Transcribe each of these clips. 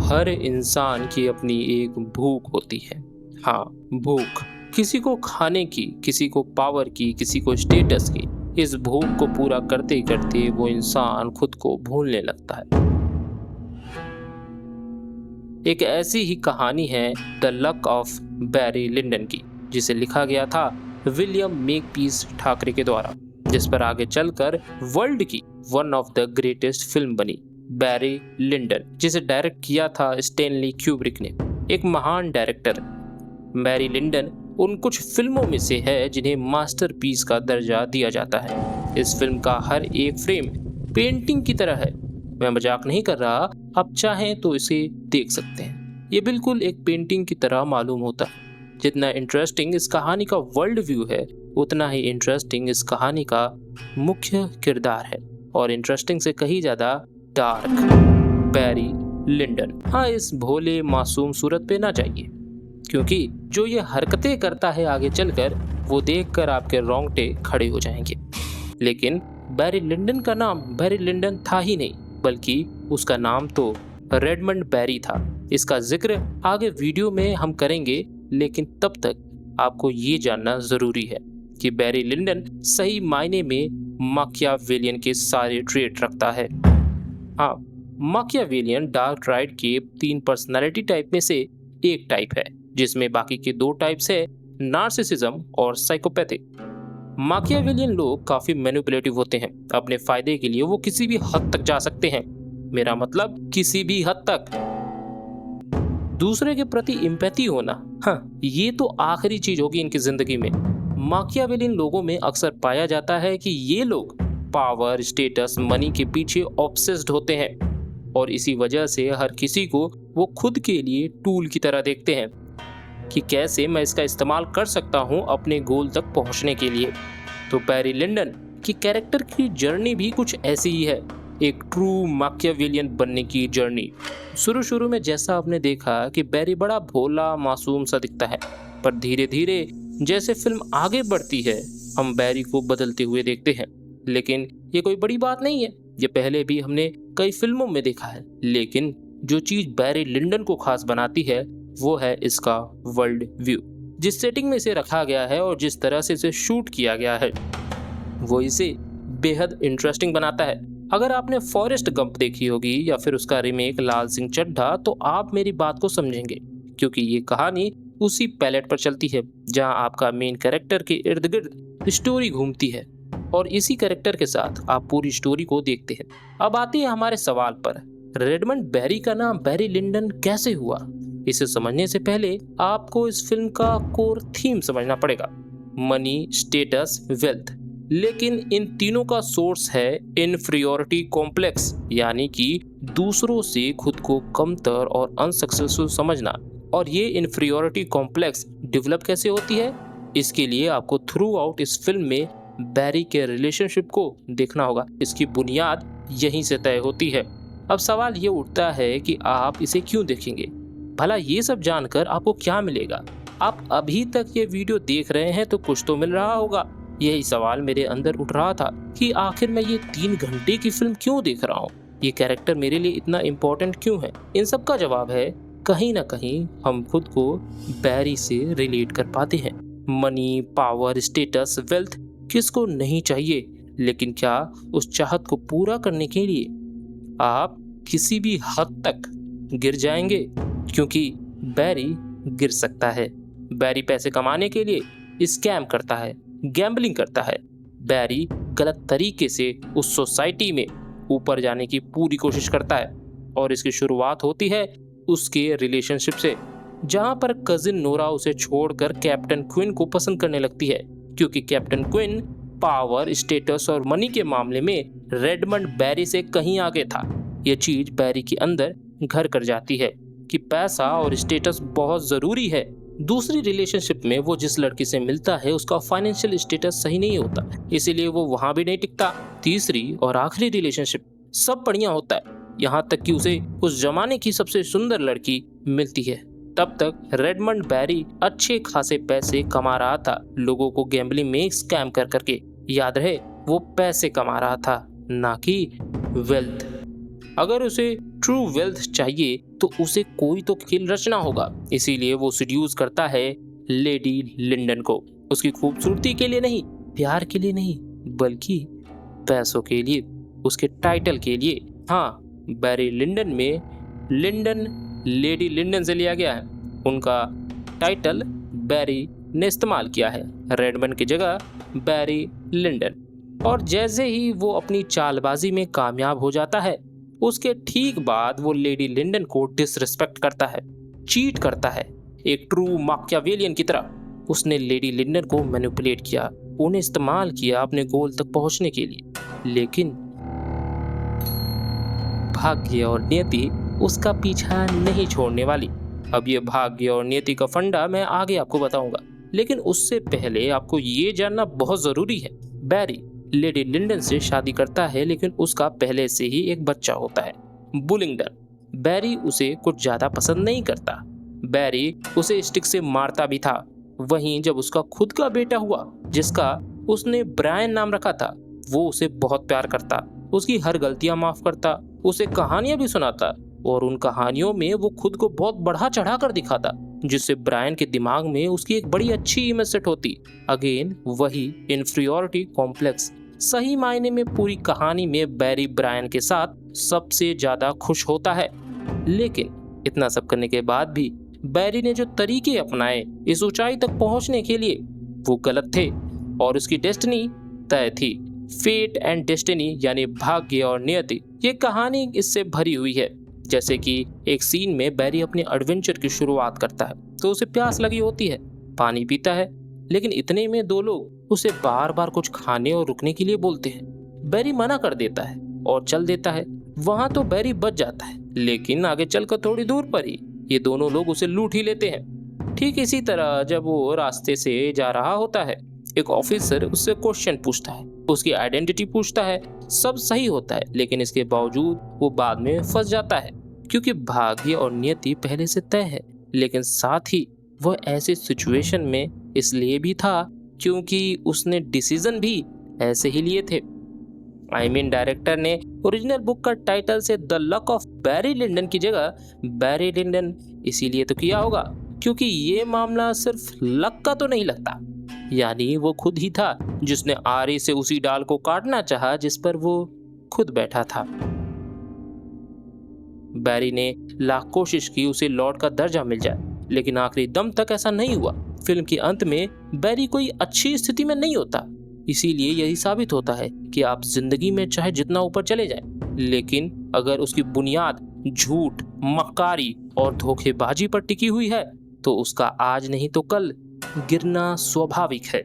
हर इंसान की अपनी एक भूख होती है। हाँ, भूख, किसी को खाने की, किसी को पावर की, किसी को स्टेटस की। इस भूख को पूरा करते करते वो इंसान खुद को भूलने लगता है। एक ऐसी ही कहानी है the luck of Barry Lyndon की, जिसे लिखा गया था विलियम मेकपीस ठाकरे के द्वारा, जिस पर आगे चलकर वर्ल्ड की one of the greatest film बनी, बैरी लिंडन, जिसे डायरेक्ट किया था स्टैनली क्यूब्रिक ने। एक महान डायरेक्टर। बैरी लिंडन उन कुछ फिल्मों में से है जिन्हें मास्टरपीस का दर्जा दिया जाता है। इस फिल्म का हर एक फ्रेम पेंटिंग की तरह है। मैं मजाक नहीं कर रहा, आप चाहें तो इसे देख सकते हैं। ये बिल्कुल एक पेंटिंग की तरह मालूम होता है। जितना इंटरेस्टिंग इस कहानी का वर्ल्ड व्यू है, उतना ही इंटरेस्टिंग इस कहानी का मुख्य किरदार है, और इंटरेस्टिंग से कहीं ज्यादा डार्क। बैरी लिंडन। हाँ, इस भोले मासूम सूरत पे ना जाइए, क्योंकि जो ये हरकतें करता है आगे चलकर, वो देखकर आपके रोंगटे खड़े हो जाएंगे। लेकिन बैरी लिंडन का नाम बैरी लिंडन था ही नहीं, बल्कि उसका नाम तो रेडमंड बैरी था। इसका जिक्र आगे वीडियो में हम करेंगे, लेकिन तब तक आपको ये जानना जरूरी है कि बैरी लिंडन सही मायने में माकियावेलियन के सारे ट्रेट रखता है। हाँ, माकियावेलियन डार्क राइट के 3 पर्सनालिटी टाइप में से एक टाइप है, जिसमें बाकी के 2 टाइप्स है, नार्सिसिज्म और साइकोपैथिक। माकियावेलियन लोग काफी मैनिपुलेटिव होते हैं। अपने फायदे के लिए वो किसी भी हद तक जा सकते हैं। मेरा मतलब किसी भी हद तक। दूसरे के प्रति एम्पैथी होना, हाँ, ये तो आखिरी चीज होगी इनकी जिंदगी में। माकियावेलियन लोगों में अक्सर पाया जाता है कि ये लोग पावर, स्टेटस, मनी के पीछे ऑब्सेस्ड होते हैं, और इसी वजह से हर किसी को वो खुद के लिए टूल की तरह देखते हैं कि कैसे मैं इसका इस्तेमाल कर सकता हूं अपने गोल तक पहुंचने के लिए। तो बैरी लिंडन की कैरेक्टर की जर्नी भी कुछ ऐसी ही है, एक ट्रू माकियावेलियन बनने की जर्नी। शुरू में जैसा आपने देखा कि बैरी बड़ा भोला मासूम सा दिखता है, पर धीरे धीरे जैसे फिल्म आगे बढ़ती है, हम बैरी को बदलते हुए देखते हैं। लेकिन ये कोई बड़ी बात नहीं है, ये पहले भी हमने कई फिल्मों में देखा है। लेकिन जो चीज बैरी लिंडन को खास बनाती है, वो है इसका वर्ल्ड व्यू। जिस सेटिंग में इसे रखा गया है और जिस तरह से इसे शूट किया गया है, वो इसे बेहद इंटरेस्टिंग बनाता है। अगर आपने फॉरेस्ट गंप देखी होगी या फिर उसका रीमेक लाल सिंह चड्ढा, तो आप मेरी बात को समझेंगे, क्योंकि ये कहानी उसी पैलेट पर चलती है जहां आपका मेन कैरेक्टर के इर्द गिर्द स्टोरी घूमती है, और इसी कैरेक्टर के साथ आप पूरी स्टोरी को देखते हैं। अब आते हैं हमारे सवाल पर, रेडमंड बैरी का नाम बैरी लिंडन कैसे हुआ? इसे समझने से पहले आपको इस फिल्म का कोर थीम समझना पड़ेगा, मनी, स्टेटस, वेल्थ। लेकिन इन तीनों का सोर्स है इन्फीरियरिटी कॉम्प्लेक्स, यानी कि दूसरों से खुद को कमतर और अनसक्सेसफुल समझना। और ये इन्फीरियरिटी कॉम्प्लेक्स डेवलप कैसे होती है, इसके लिए आपको थ्रू आउट इस फिल्म में बैरी के रिलेशनशिप को देखना होगा। इसकी बुनियाद यहीं से तय होती है। अब सवाल ये उठता है कि आप इसे क्यों देखेंगे? भला ये सब जानकर आपको क्या मिलेगा? आप अभी तक ये वीडियो देख रहे हैं तो कुछ तो मिल रहा होगा। यही सवाल मेरे अंदर उठ रहा था कि आखिर मैं ये 3 घंटे की फिल्म क्यों देख रहा हूँ, ये कैरेक्टर मेरे लिए इतना इम्पोर्टेंट क्यों है? इन सब का जवाब है, कहीं ना कहीं हम खुद को बैरी से रिलेट कर पाते हैं। मनी, पावर, स्टेटस, वेल्थ किसको नहीं चाहिए, लेकिन क्या उस चाहत को पूरा करने के लिए आप किसी भी हद तक गिर जाएंगे? क्योंकि बैरी गिर सकता है। बैरी पैसे कमाने के लिए स्कैम करता है, गैम्बलिंग करता है। बैरी गलत तरीके से उस सोसाइटी में ऊपर जाने की पूरी कोशिश करता है, और इसकी शुरुआत होती है उसके रिलेशनशिप से, जहां पर कजिन नोरा उसे छोड़कर कैप्टन क्विन को पसंद करने लगती है, क्योंकि कैप्टन क्विन पावर, स्टेटस और मनी के मामले में रेडमंड बैरी से कहीं आगे था। यह चीज बैरी के अंदर घर कर जाती है कि पैसा और स्टेटस बहुत जरूरी है। दूसरी रिलेशनशिप में वो जिस लड़की से मिलता है उसका फाइनेंशियल स्टेटस सही नहीं होता, इसीलिए वो वहां भी नहीं टिकता। तीसरी और आखिरी रिलेशनशिप सब बढ़िया होता है, यहाँ तक कि उसे उस जमाने की सबसे सुंदर लड़की मिलती है। तब तक रेडमंड बैरी अच्छे खासे पैसे कमा रहा था, लोगों को गैम्बलिंग में स्कैम कर करके। याद रहे, वो पैसे कमा रहा था, ना कि वेल्थ। अगर उसे ट्रू वेल्थ चाहिए तो उसे कोई तो खेल रचना होगा। इसीलिए वो सीड्यूस करता है लेडी लिंडन को, उसकी खूबसूरती के लिए नहीं, प्यार के लिए नहीं, बल्कि पैसों के लिए, उसके टाइटल के लिए। हाँ, बैरी लिंडन में लिंडन लेडी लिंडन से लिया गया है। उनका टाइटल बैरी ने इस्तेमाल किया है, रेडमंड की जगह बैरी लिंडन। और जैसे ही वो अपनी चालबाजी में कामयाब हो जाता है, उसके ठीक बाद वो लेडी लिंडन को डिसरिस्पेक्ट करता है, चीट करता है, एक ट्रू माकियावेलियन की तरह। उसने लेडी लिंडन को मैनिपुलेट किया, उन्हें इस्तेमाल किया अपने गोल तक पहुंचने के लिए। लेकिन भाग्य और नियति उसका पीछा नहीं छोड़ने वाली। अब ये भाग्य और नियति का फंडा मैं आगे आपको बताऊंगा, लेकिन उससे पहले आपको ये जानना बहुत जरूरी है, बैरी लेडी लिंडन से शादी करता है, लेकिन उसका पहले से ही एक बच्चा होता है, बुलिंगडन। बैरी उसे कुछ ज्यादा पसंद नहीं करता। बैरी उसे स्टिक से मारता भी था। वहीं जब उसका खुद का बेटा हुआ, जिसका उसने ब्रायन नाम रखा था, वो उसे बहुत प्यार करता, उसकी हर गलतियां माफ करता, उसे कहानियां भी सुनाता, और उन कहानियों में वो खुद को बहुत बढ़ा चढ़ा कर दिखाता, जिससे ब्रायन के दिमाग में उसकी एक बड़ी अच्छी इमेज सेट होती। अगेन वही इन्फीरियरिटी कॉम्प्लेक्स। सही मायने में पूरी कहानी में बैरी ब्रायन के साथ सबसे ज्यादा खुश होता है। लेकिन इतना सब करने के बाद भी बैरी ने जो तरीके अपनाए इस ऊंचाई तक पहुंचने के लिए, वो गलत थे और उसकी डेस्टिनी तय थी। फेट एंड डेस्टिनी यानी भाग्य और नियति, ये कहानी इससे भरी हुई है। जैसे कि एक सीन में बैरी अपने एडवेंचर की शुरुआत करता है तो उसे प्यास लगी होती है, पानी पीता है, लेकिन इतने में दो लोग उसे बार बार कुछ खाने और रुकने के लिए बोलते हैं। बैरी मना कर देता है और चल देता है। वहां तो बैरी बच जाता है, लेकिन आगे चलकर थोड़ी दूर पर ही ये दोनों लोग उसे लूट ही लेते हैं। ठीक इसी तरह जब वो रास्ते से जा रहा होता है, एक ऑफिसर उससे क्वेश्चन पूछता है, उसकी आइडेंटिटी पूछता है, सब सही होता है, लेकिन इसके बावजूद वो बाद में फंस जाता है, क्योंकि भाग्य और नियति पहले से तय है। लेकिन साथ ही वह ऐसे सिचुएशन में इसलिए भी था क्योंकि उसने डिसीजन भी ऐसे ही लिए थे। डायरेक्टर ने ओरिजिनल बुक का टाइटल से the luck of Barry Lyndon की जगह बैरी लिंडन इसीलिए तो किया होगा क्योंकि ये मामला सिर्फ लक का तो नहीं लगता, यानी वो खुद ही था जिसने आरी से उसी डाल को काटना चाहा जिस पर वो खुद बैठा था। बैरी ने लाख कोशिश की उसे लॉर्ड का दर्जा मिल जाए, लेकिन आखिरी दम तक ऐसा नहीं हुआ। फिल्म के अंत में बैरी कोई अच्छी स्थिति में नहीं होता। इसीलिए यही साबित होता है कि आप जिंदगी में चाहे जितना ऊपर चले जाएं, लेकिन अगर उसकी बुनियाद झूठ, मक्कारी और धोखेबाजी पर टिकी हुई है तो उसका आज नहीं तो कल गिरना स्वाभाविक है।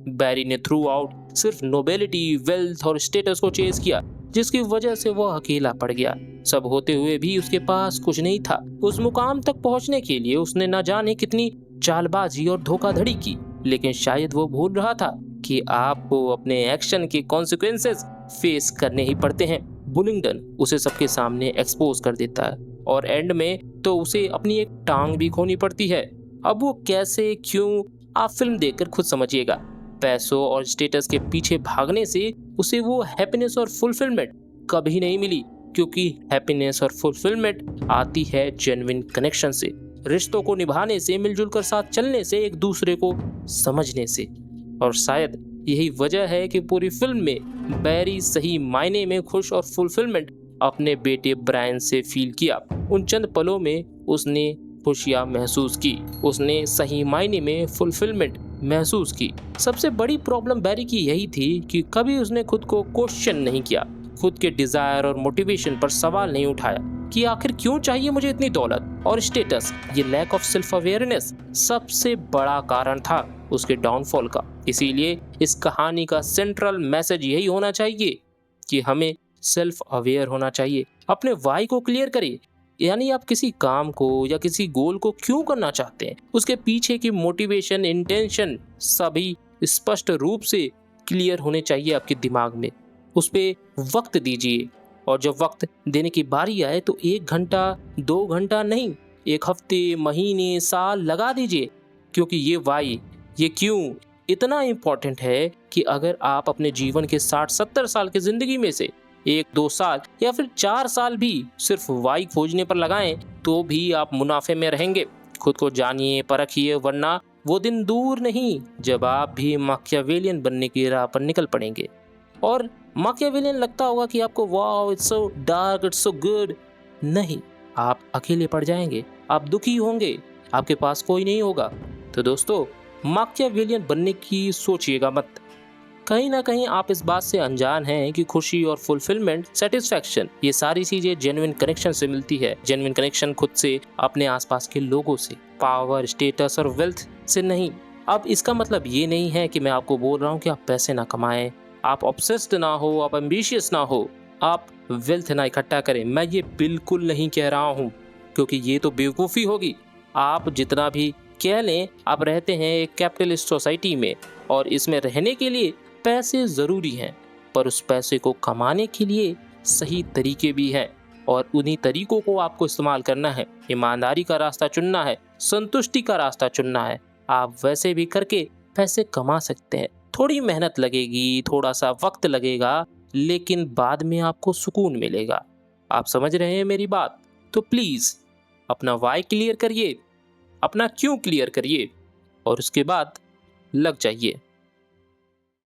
बैरी ने थ्रू आउट सिर्फ नोबेलिटी, वेल्थ और स्टेटस को चेज किया, जिसकी वजह से वह अकेला पड़ गया। सब होते हुए भी उसके पास कुछ नहीं था। उस मुकाम तक पहुंचने के लिए उसने न जाने कितनी चालबाजी और धोखाधड़ी की, लेकिन शायद वो भूल रहा था कि आपको अपने एक्शन के कॉन्सिक्वेंसेस फेस करने ही पड़ते हैं। बुलिंगडन उसे सबके सामने एक्सपोज कर देता है और एंड में तो उसे अपनी एक टांग भी खोनी पड़ती है। अब वो कैसे, क्यों, आप फिल्म देखकर खुद समझिएगा। पैसों और स्टेटस के पीछे भागने से उसे वो हैप्पीनेस और फुलफिलमेंट कभी नहीं मिली, क्योंकि हैप्पीनेस और फुलफिलमेंट आती है जेन्युइन कनेक्शन से, रिश्तों को निभाने से, मिलजुल कर साथ चलने से, एक दूसरे को समझने से। और शायद यही वजह है कि पूरी फिल्म में बैरी सही मायने में खुश और फुलफिलमेंट अपने बेटे ब्रायन से फील किया। उन चंद पलों में उसने खुशियां महसूस की, उसने सही मायने में फुलफिलमेंट महसूस की। सबसे बड़ी प्रॉब्लम बैरी की यही थी कि कभी उसने खुद को क्वेश्चन नहीं किया, खुद के डिजायर और मोटिवेशन पर सवाल नहीं उठाया कि आखिर क्यों चाहिए मुझे इतनी दौलत और स्टेटस। ये लैक ऑफ सेल्फ अवेयरनेस सबसे बड़ा कारण था उसके डाउनफॉल का। इसीलिए इस कहानी का सेंट्रल मैसेज यही होना चाहिए कि हमें सेल्फ अवेयर होना चाहिए। अपने वाई को क्लियर करिए, यानी आप किसी काम को या किसी गोल को क्यों करना चाहते हैं, उसके पीछे की मोटिवेशन, इंटेंशन सभी स्पष्ट रूप से क्लियर होने चाहिए आपके दिमाग में। उस पर वक्त दीजिए, और जब वक्त देने की बारी आए तो 1 घंटा 2 घंटा नहीं, 1 हफ्ते, महीने, साल लगा दीजिए, क्योंकि ये वाई, ये क्यों इतना इम्पोर्टेंट है कि अगर आप अपने जीवन के 60-70 साल की जिंदगी में से 1-2 साल या फिर 4 साल भी सिर्फ वाई खोजने पर लगाएं तो भी आप मुनाफे में रहेंगे। खुद को जानिए, परखिए, वरना वो दिन दूर नहीं जब आप भी माकियावेलियन बनने की राह पर निकल पड़ेंगे। और माकियावेलियन लगता होगा कि आपको, wow it's so dark, it's so good. नहीं, आप अकेले पड़ जाएंगे, आप दुखी होंगे, आपके पास कोई नहीं होगा। तो दोस्तों, माकियावेलियन बनने की सोचिएगा मत। कहीं ना कहीं आप इस बात से अनजान हैं कि खुशी और फुलफिलमेंट, सेटिस्फैक्शन, ये सारी चीजें जेन्युइन कनेक्शन से मिलती है। जेन्युइन कनेक्शन खुद से, अपने आसपास के लोगों से, पावर, स्टेटस और वेल्थ से नहीं। अब इसका मतलब ये नहीं है कि मैं आपको बोल रहा हूँ कि आप पैसे ना कमाएं, आप ऑब्सेस्ड ना हो, आप एम्बिशियस ना हो, आप वेल्थ ना इकट्ठा करें। मैं ये बिल्कुल नहीं कह रहा हूँ, क्योंकि ये तो बेवकूफ़ी होगी। आप जितना भी कह लें, आप रहते हैं एक कैपिटलिस्ट सोसाइटी में, और इसमें रहने के लिए पैसे ज़रूरी हैं, पर उस पैसे को कमाने के लिए सही तरीके भी हैं, और उन्हीं तरीकों को आपको इस्तेमाल करना है। ईमानदारी का रास्ता चुनना है, संतुष्टि का रास्ता चुनना है। आप वैसे भी करके पैसे कमा सकते हैं। थोड़ी मेहनत लगेगी, थोड़ा सा वक्त लगेगा, लेकिन बाद में आपको सुकून मिलेगा। आप समझ रहे हैं मेरी बात? तो प्लीज़ अपना वाई क्लियर करिए, अपना क्यों क्लियर करिए, और उसके बाद लग जाइए।